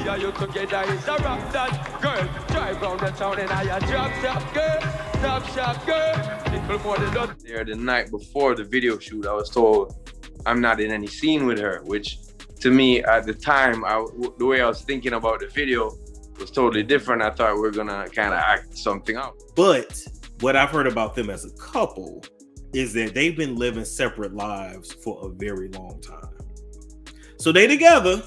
and you together is a rock that girl. Drive round the town and I a drop shop girl. Top shop girl. People more than that. There the night before the video shoot, I was told I'm not in any scene with her, which to me at the time, the way I was thinking about the video was totally different. I thought we were gonna kind of act something out. But what I've heard about them as a couple is that they've been living separate lives for a very long time. So they together,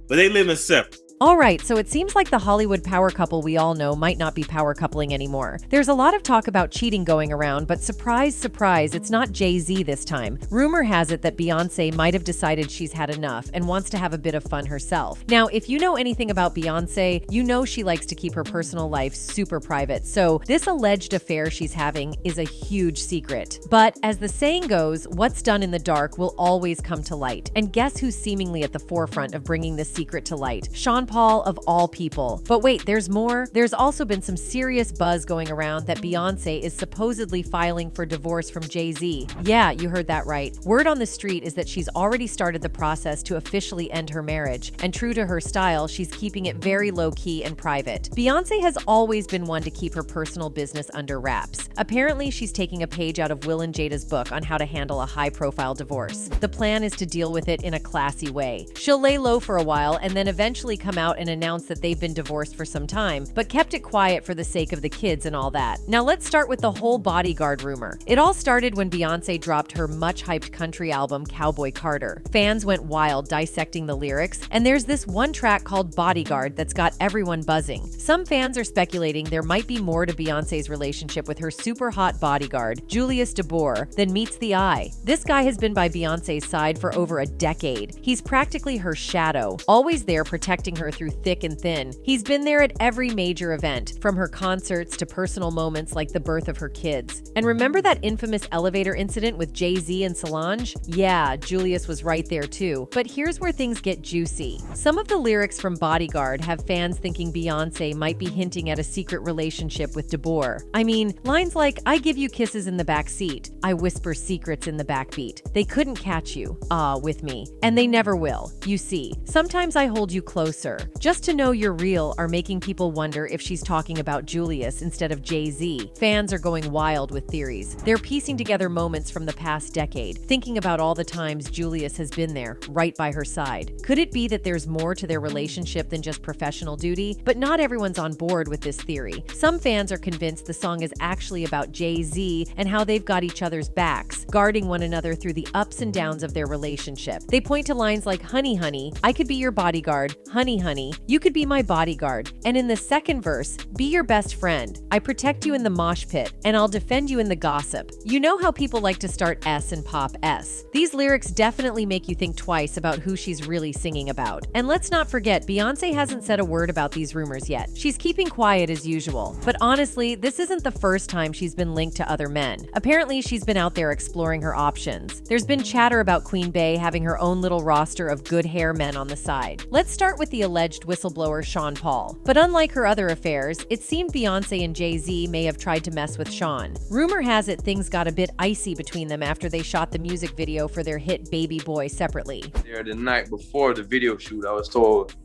but they live in separate. All right, so it seems like the Hollywood power couple we all know might not be power coupling anymore. There's a lot of talk about cheating going around, but surprise, surprise, it's not Jay Z this time. Rumor has it that Beyoncé might have decided she's had enough and wants to have a bit of fun herself. Now, if you know anything about Beyoncé, you know she likes to keep her personal life super private, so this alleged affair she's having is a huge secret. But as the saying goes, what's done in the dark will always come to light. And guess who's seemingly at the forefront of bringing this secret to light? Shawn Paul of all people. But wait, there's more. There's also been some serious buzz going around that Beyoncé is supposedly filing for divorce from Jay Z. Yeah, you heard that right. Word on the street is that she's already started the process to officially end her marriage, and true to her style, she's keeping it very low-key and private. Beyoncé has always been one to keep her personal business under wraps. Apparently, she's taking a page out of Will and Jada's book on how to handle a high-profile divorce. The plan is to deal with it in a classy way. She'll lay low for a while and then eventually come out and announced that they've been divorced for some time, but kept it quiet for the sake of the kids and all that. Now let's start with the whole Bodyguard rumor. It all started when Beyoncé dropped her much-hyped country album, Cowboy Carter. Fans went wild dissecting the lyrics, and there's this one track called Bodyguard that's got everyone buzzing. Some fans are speculating there might be more to Beyoncé's relationship with her super hot bodyguard, Julius DeBoer, than meets the eye. This guy has been by Beyoncé's side for over a decade. He's practically her shadow, always there protecting her through thick and thin. He's been there at every major event, from her concerts to personal moments like the birth of her kids. And remember that infamous elevator incident with Jay Z and Solange? Yeah, Julius was right there too. But here's where things get juicy. Some of the lyrics from Bodyguard have fans thinking Beyoncé might be hinting at a secret relationship with DeBoer. I mean, lines like, I give you kisses in the back seat, I whisper secrets in the backbeat. They couldn't catch you, with me. And they never will. You see, sometimes I hold you closer. Just to know you're real are making people wonder if she's talking about Julius instead of Jay Z. Fans are going wild with theories. They're piecing together moments from the past decade, thinking about all the times Julius has been there, right by her side. Could it be that there's more to their relationship than just professional duty? But not everyone's on board with this theory. Some fans are convinced the song is actually about Jay Z and how they've got each other's backs, guarding one another through the ups and downs of their relationship. They point to lines like, honey, honey, I could be your bodyguard, honey, honey, you could be my bodyguard. And in the second verse, be your best friend. I protect you in the mosh pit, and I'll defend you in the gossip. You know how people like to start S and pop S. These lyrics definitely make you think twice about who she's really singing about. And let's not forget, Beyoncé hasn't said a word about these rumors yet. She's keeping quiet as usual. But honestly, this isn't the first time she's been linked to other men. Apparently, she's been out there exploring her options. There's been chatter about Queen Bey having her own little roster of good hair men on the side. Let's start with the alleged whistleblower Shawn Paul. But unlike her other affairs, it seemed Beyoncé and Jay Z may have tried to mess with Shawn. Rumor has it things got a bit icy between them after they shot the music video for their hit Baby Boy separately. There the night before the video shoot, I was told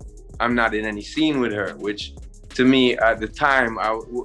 I'm not in any scene with her, which to me at the time,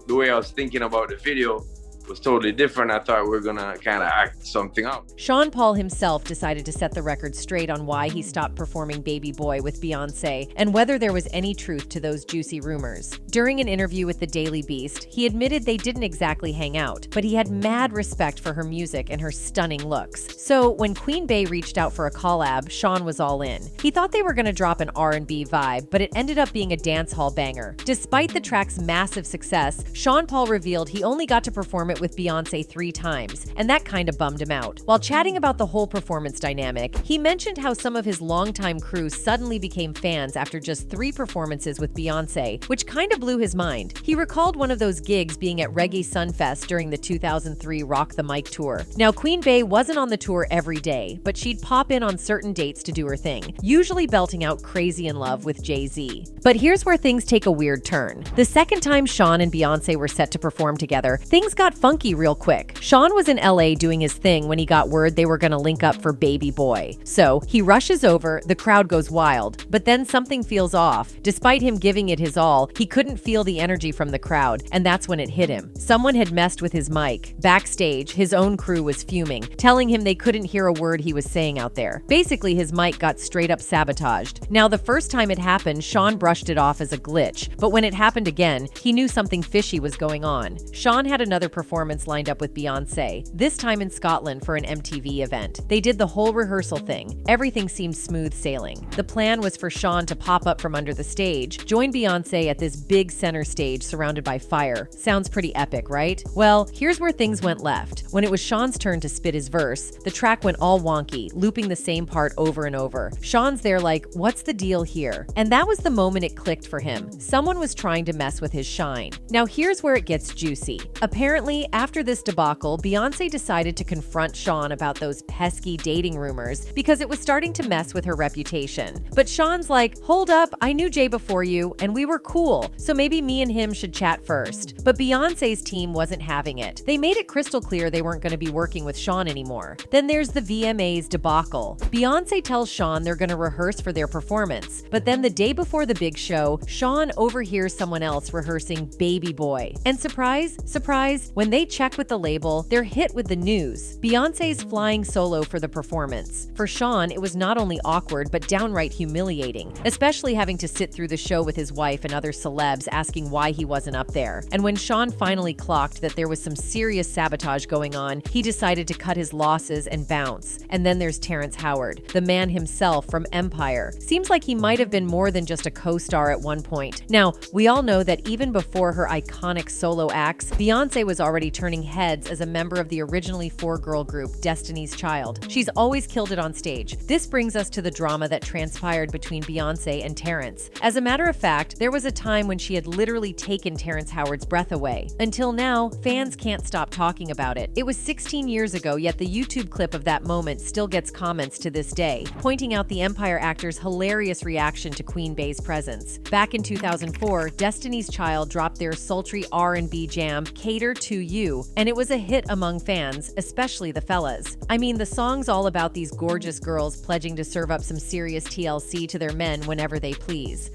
the way I was thinking about the video was totally different. I thought we were gonna kind of act something out. Shawn Paul himself decided to set the record straight on why he stopped performing Baby Boy with Beyoncé and whether there was any truth to those juicy rumors. During an interview with the Daily Beast, he admitted they didn't exactly hang out, but he had mad respect for her music and her stunning looks. So when Queen Bey reached out for a collab, Shawn was all in. He thought they were gonna drop an R&B vibe, but it ended up being a dance hall banger. Despite the track's massive success, Shawn Paul revealed he only got to perform it with Beyoncé 3 times, and that kind of bummed him out. While chatting about the whole performance dynamic, he mentioned how some of his longtime crew suddenly became fans after just 3 performances with Beyoncé, which kind of blew his mind. He recalled one of those gigs being at Reggae Sunfest during the 2003 Rock the Mic tour. Now, Queen Bey wasn't on the tour every day, but she'd pop in on certain dates to do her thing, usually belting out Crazy in Love with Jay Z. But here's where things take a weird turn. The second time Shawn and Beyoncé were set to perform together, things got funky real quick. Shawn was in LA doing his thing when he got word they were gonna link up for Baby Boy. So he rushes over, the crowd goes wild, but then something feels off. Despite him giving it his all, he couldn't feel the energy from the crowd, and that's when it hit him. Someone had messed with his mic. Backstage, his own crew was fuming, telling him they couldn't hear a word he was saying out there. Basically, his mic got straight up sabotaged. Now, the first time it happened, Shawn brushed it off as a glitch, but when it happened again, he knew something fishy was going on. Shawn had another performance lined up with Beyoncé, this time in Scotland for an MTV event. They did the whole rehearsal thing. Everything seemed smooth sailing. The plan was for Shawn to pop up from under the stage, join Beyoncé at this big center stage surrounded by fire. Sounds pretty epic, right? Well, here's where things went left. When it was Shawn's turn to spit his verse, the track went all wonky, looping the same part over and over. Shawn's there like, what's the deal here? And that was the moment it clicked for him. Someone was trying to mess with his shine. Now here's where it gets juicy. Apparently, after this debacle, Beyoncé decided to confront Shawn about those pesky dating rumors because it was starting to mess with her reputation. But Shawn's like, hold up, I knew Jay before you, and we were cool, so maybe me and him should chat first. But Beyoncé's team wasn't having it. They made it crystal clear they weren't going to be working with Shawn anymore. Then there's the VMAs debacle. Beyoncé tells Shawn they're going to rehearse for their performance, but then the day before the big show, Shawn overhears someone else rehearsing Baby Boy. And surprise, surprise, when they check with the label, they're hit with the news. Beyoncé's flying solo for the performance. For Shawn, it was not only awkward, but downright humiliating, especially having to sit through the show with his wife and other celebs asking why he wasn't up there. And when Shawn finally clocked that there was some serious sabotage going on, he decided to cut his losses and bounce. And then there's Terrence Howard, the man himself from Empire. Seems like he might have been more than just a co-star at one point. Now, we all know that even before her iconic solo acts, Beyoncé was already turning heads as a member of the originally four-girl group Destiny's Child. She's always killed it on stage. This brings us to the drama that transpired between Beyoncé and Terrence. As a matter of fact, there was a time when she had literally taken Terrence Howard's breath away. Until now, fans can't stop talking about it. It was 16 years ago, yet the YouTube clip of that moment still gets comments to this day, pointing out the Empire actor's hilarious reaction to Queen Bey's presence. Back in 2004, Destiny's Child dropped their sultry R&B jam, Cater to You, and it was a hit among fans, especially the fellas. I mean, the song's all about these gorgeous girls pledging to serve up some serious TLC to their men whenever they please.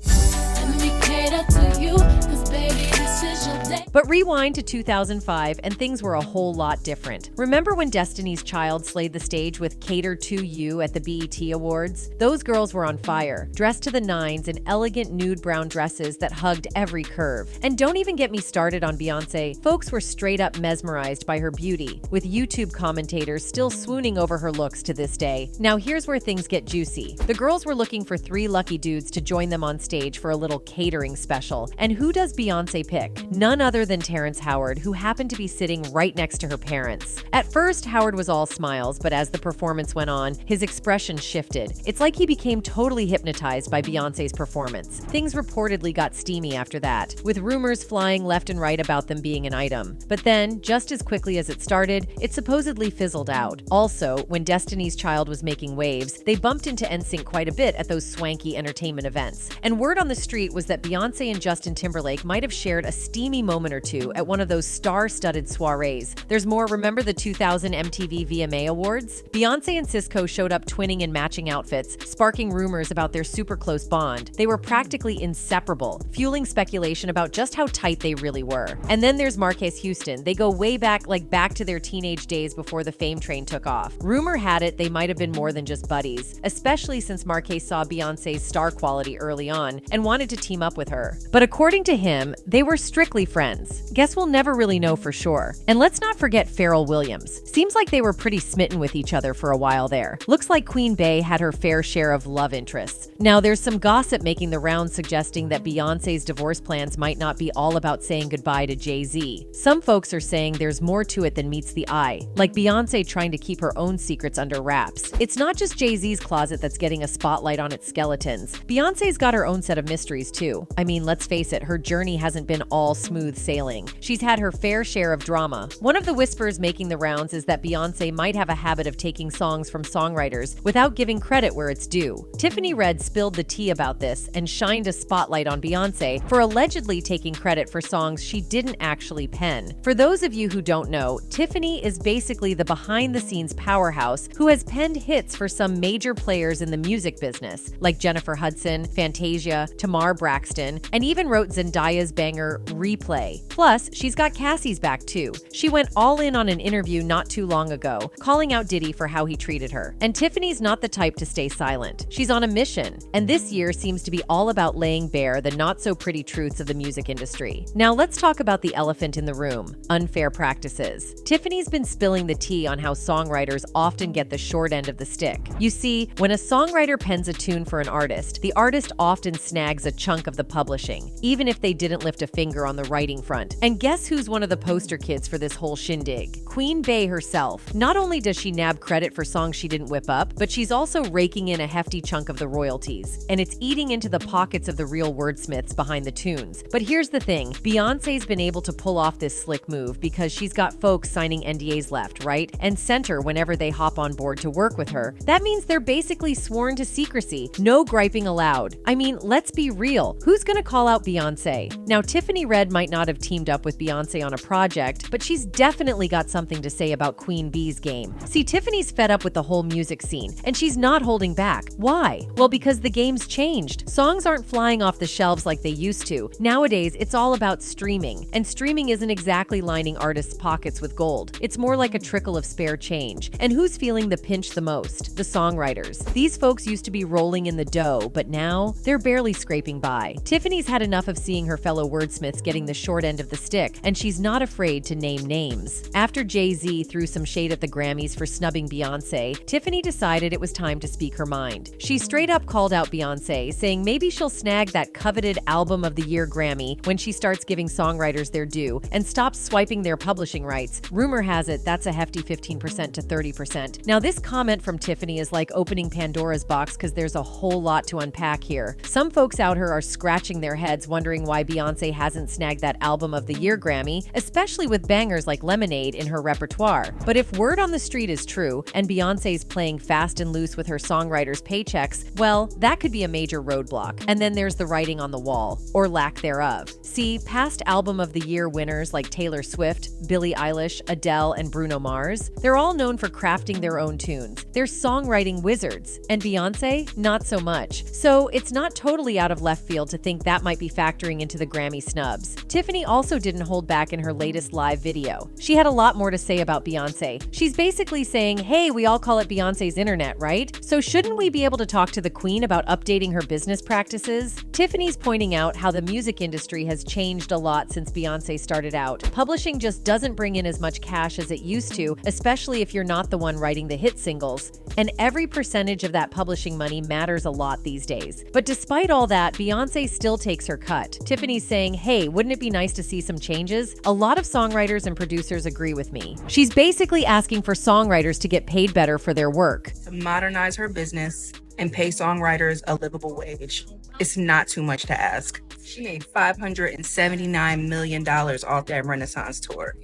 But rewind to 2005 and things were a whole lot different. Remember when Destiny's Child slayed the stage with Cater to You at the BET Awards? Those girls were on fire, dressed to the nines in elegant nude brown dresses that hugged every curve. And don't even get me started on Beyoncé. Folks were straight up mesmerized by her beauty, with YouTube commentators still swooning over her looks to this day. Now here's where things get juicy. The girls were looking for 3 lucky dudes to join them on stage for a little catering special. And who does Beyoncé pick? None other than Terrence Howard, who happened to be sitting right next to her parents. At first, Howard was all smiles, but as the performance went on, his expression shifted. It's like he became totally hypnotized by Beyoncé's performance. Things reportedly got steamy after that, with rumors flying left and right about them being an item. But then, just as quickly as it started, it supposedly fizzled out. Also, when Destiny's Child was making waves, they bumped into NSYNC quite a bit at those swanky entertainment events. And word on the street was that Beyoncé and Justin Timberlake might have shared a steamy moment or two at one of those star-studded soirees. There's more. Remember the 2000 MTV VMA Awards? Beyoncé and Cisco showed up twinning in matching outfits, sparking rumors about their super close bond. They were practically inseparable, fueling speculation about just how tight they really were. And then there's Marques Houston. They go way back, like back to their teenage days before the fame train took off. Rumor had it they might have been more than just buddies, especially since Marques saw Beyoncé's star quality early on and wanted to team up with her. But according to him, they were strictly friends. Guess we'll never really know for sure. And let's not forget Pharrell Williams. Seems like they were pretty smitten with each other for a while there. Looks like Queen Bey had her fair share of love interests. Now, there's some gossip making the rounds suggesting that Beyoncé's divorce plans might not be all about saying goodbye to Jay Z. Some folks are saying there's more to it than meets the eye, like Beyoncé trying to keep her own secrets under wraps. It's not just Jay Z's closet that's getting a spotlight on its skeletons. Beyoncé's got her own set of mysteries too. I mean, let's face it, her journey hasn't been all smooth sailing. She's had her fair share of drama. One of the whispers making the rounds is that Beyoncé might have a habit of taking songs from songwriters without giving credit where it's due. Tiffany Red spilled the tea about this and shined a spotlight on Beyoncé for allegedly taking credit for songs she didn't actually pen. For those of you who don't know, Tiffany is basically the behind-the-scenes powerhouse who has penned hits for some major players in the music business, like Jennifer Hudson, Fantasia, Tamar Braxton, and even wrote Zendaya's banger Replay. Plus, she's got Cassie's back too. She went all in on an interview not too long ago, calling out Diddy for how he treated her. And Tiffany's not the type to stay silent. She's on a mission, and this year seems to be all about laying bare the not-so-pretty truths of the music industry. Now let's talk about the elephant in the room: unfair practices. Tiffany's been spilling the tea on how songwriters often get the short end of the stick. You see, when a songwriter pens a tune for an artist, the artist often snags a chunk of the publishing, even if they didn't lift a finger on the writing front. And guess who's one of the poster kids for this whole shindig? Queen Bey herself. Not only does she nab credit for songs she didn't whip up, but she's also raking in a hefty chunk of the royalties. And it's eating into the pockets of the real wordsmiths behind the tunes. But here's the thing, Beyoncé's been able to pull off this slick move because she's got folks signing NDAs left, right, and center whenever they hop on board to work with her. That means they're basically sworn to secrecy. No griping allowed. I mean, let's be real. Who's gonna call out Beyoncé? Now, Tiffany Red might not have teamed up with Beyoncé on a project, but she's definitely got something to say about Queen B's game. See, Tiffany's fed up with the whole music scene, and she's not holding back. Why? Well, because the game's changed. Songs aren't flying off the shelves like they used to. Nowadays, it's all about streaming, and streaming isn't exactly lining artists' pockets with gold. It's more like a trickle of spare change. And who's feeling the pinch the most? The songwriters. These folks used to be rolling in the dough, but now they're barely scraping by. Tiffany's had enough of seeing her fellow wordsmiths getting the short end of the stick, and she's not afraid to name names. After Jay Z threw some shade at the Grammys for snubbing Beyoncé, Tiffany decided it was time to speak her mind. She straight up called out Beyoncé, saying maybe she'll snag that coveted Album of the Year Grammy when she starts giving songwriters their due and stops swiping their publishing rights. Rumor has it that's a hefty 15% to 30%. Now, this comment from Tiffany is like opening Pandora's box because there's a whole lot to unpack here. Some folks out here are scratching their heads wondering why Beyoncé hasn't snagged that Album of the Year Grammy, especially with bangers like Lemonade in her repertoire. But if word on the street is true and Beyoncé's playing fast and loose with her songwriters' paychecks, well, that could be a major roadblock. And then there's the writing on the wall, or lack thereof. See, past Album of the Year winners like Taylor Swift, Billie Eilish, Adele, and Bruno Mars, they're all known for crafting their own tunes. They're songwriting wizards. And Beyoncé, not so much. So it's not totally out of left field to think that might be factoring into the Grammy snubs. Tiffany also didn't hold back in her latest live video. She had a lot more to say about Beyoncé. She's basically saying, hey, we all call it Beyoncé's internet, right? So shouldn't we be able to talk to the queen about updating her business practices? Tiffany's pointing out how the music industry has changed a lot since Beyoncé started out. Publishing just doesn't bring in as much cash as it used to, especially if you're not the one writing the hit singles. And every percentage of that publishing money matters a lot these days. But despite all that, Beyoncé still takes her cut. Tiffany's saying, hey, wouldn't it be nice to see some changes? A lot of songwriters and producers agree with me. She's basically asking for songwriters to get paid better for their work. To modernize her business and pay songwriters a livable wage. It's not too much to ask. She made $579 million off that Renaissance tour.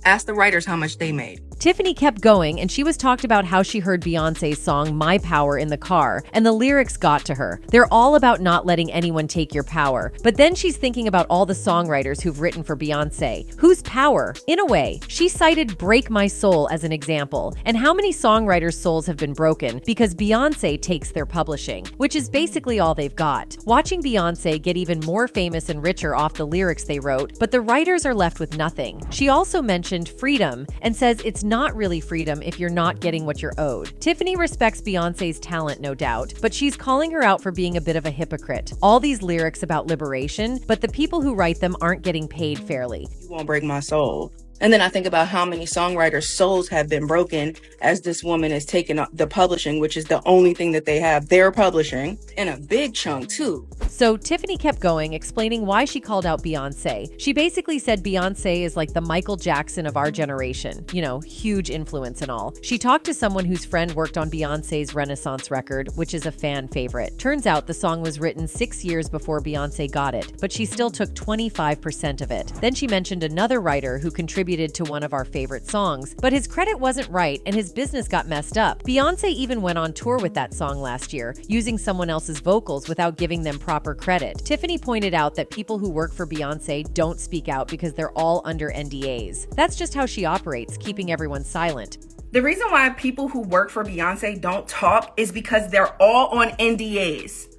Ask the writers how much they made. Tiffany kept going, and she was talked about how she heard Beyoncé's song My Power in the car, and the lyrics got to her. They're all about not letting anyone take your power. But then she's thinking about all the songwriters who've written for Beyoncé. Whose power? In a way, she cited Break My Soul as an example, and how many songwriters' souls have been broken because Beyoncé takes their publishing, which is basically all they've got. Watching Beyoncé get even more famous and richer off the lyrics they wrote, but the writers are left with nothing. She also mentioned freedom and says it's not really freedom if you're not getting what you're owed. Tiffany respects Beyoncé's talent, no doubt, but she's calling her out for being a bit of a hypocrite. All these lyrics about liberation, but the people who write them aren't getting paid fairly. You won't break my soul. And then I think about how many songwriters' souls have been broken as this woman has taken the publishing, which is the only thing that they have. They're publishing in a big chunk too. So Tiffany kept going, explaining why she called out Beyoncé. She basically said Beyoncé is like the Michael Jackson of our generation. You know, huge influence and all. She talked to someone whose friend worked on Beyoncé's Renaissance record, which is a fan favorite. Turns out the song was written 6 years before Beyoncé got it, but she still took 25% of it. Then she mentioned another writer who contributed to one of our favorite songs, but his credit wasn't right and his business got messed up. Beyoncé even went on tour with that song last year, using someone else's vocals without giving them proper credit. Tiffany pointed out that people who work for Beyoncé don't speak out because they're all under NDAs. That's just how she operates, keeping everyone silent. The reason why people who work for Beyoncé don't talk is because they're all on NDAs.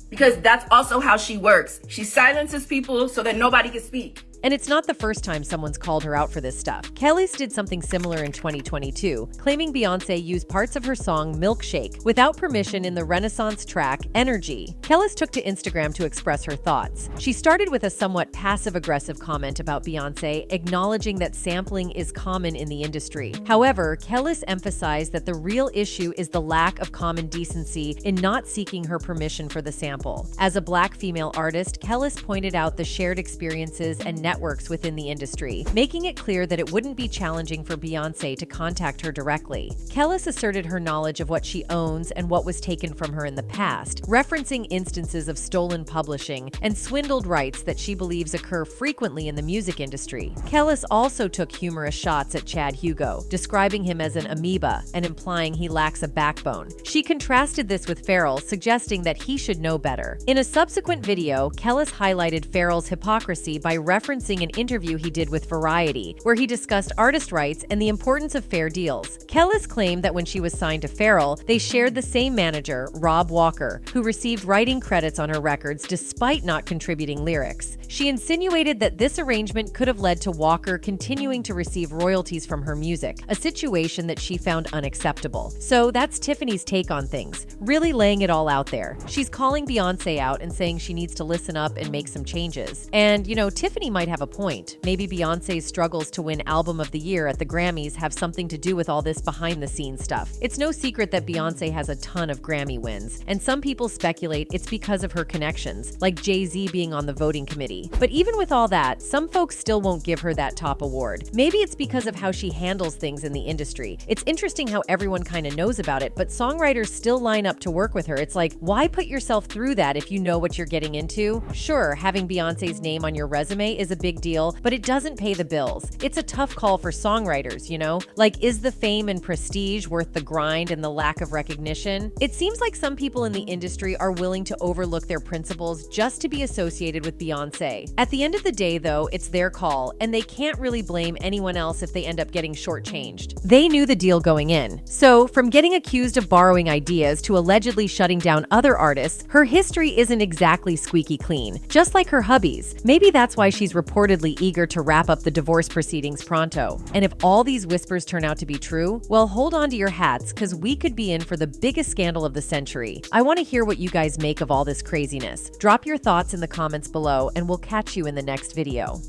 Because that's also how she works. She silences people so that nobody can speak. And it's not the first time someone's called her out for this stuff. Kellis did something similar in 2022, claiming Beyoncé used parts of her song Milkshake without permission in the Renaissance track Energy. Kellis took to Instagram to express her thoughts. She started with a somewhat passive-aggressive comment about Beyoncé, acknowledging that sampling is common in the industry. However, Kellis emphasized that the real issue is the lack of common decency in not seeking her permission for the sample. As a Black female artist, Kellis pointed out the shared experiences and networks within the industry, making it clear that it wouldn't be challenging for Beyoncé to contact her directly. Kellis asserted her knowledge of what she owns and what was taken from her in the past, referencing instances of stolen publishing and swindled rights that she believes occur frequently in the music industry. Kellis also took humorous shots at Chad Hugo, describing him as an amoeba and implying he lacks a backbone. She contrasted this with Pharrell, suggesting that he should know better. In a subsequent video, Kellis highlighted Pharrell's hypocrisy by referencing an interview he did with Variety, where he discussed artist rights and the importance of fair deals. Kellis claimed that when she was signed to Pharrell, they shared the same manager, Rob Walker, who received writing credits on her records despite not contributing lyrics. She insinuated that this arrangement could have led to Walker continuing to receive royalties from her music, a situation that she found unacceptable. So that's Tiffany's take on things, really laying it all out there. She's calling Beyoncé out and saying she needs to listen up and make some changes. And, you know, Tiffany might have a point. Maybe Beyoncé's struggles to win Album of the Year at the Grammys have something to do with all this behind-the-scenes stuff. It's no secret that Beyoncé has a ton of Grammy wins, and some people speculate it's because of her connections, like Jay Z being on the voting committee. But even with all that, some folks still won't give her that top award. Maybe it's because of how she handles things in the industry. It's interesting how everyone kind of knows about it, but songwriters still line up to work with her. It's like, why put yourself through that if you know what you're getting into? Sure, having Beyoncé's name on your resume is a big deal, but it doesn't pay the bills. It's a tough call for songwriters, you know? Like, is the fame and prestige worth the grind and the lack of recognition? It seems like some people in the industry are willing to overlook their principles just to be associated with Beyoncé. At the end of the day, though, it's their call, and they can't really blame anyone else if they end up getting shortchanged. They knew the deal going in. So, from getting accused of borrowing ideas to allegedly shutting down other artists, her history isn't exactly squeaky clean, just like her hubby's. Maybe that's why she's reportedly eager to wrap up the divorce proceedings pronto. And if all these whispers turn out to be true, well, hold on to your hats, because we could be in for the biggest scandal of the century. I want to hear what you guys make of all this craziness. Drop your thoughts in the comments below, and we'll catch you in the next video.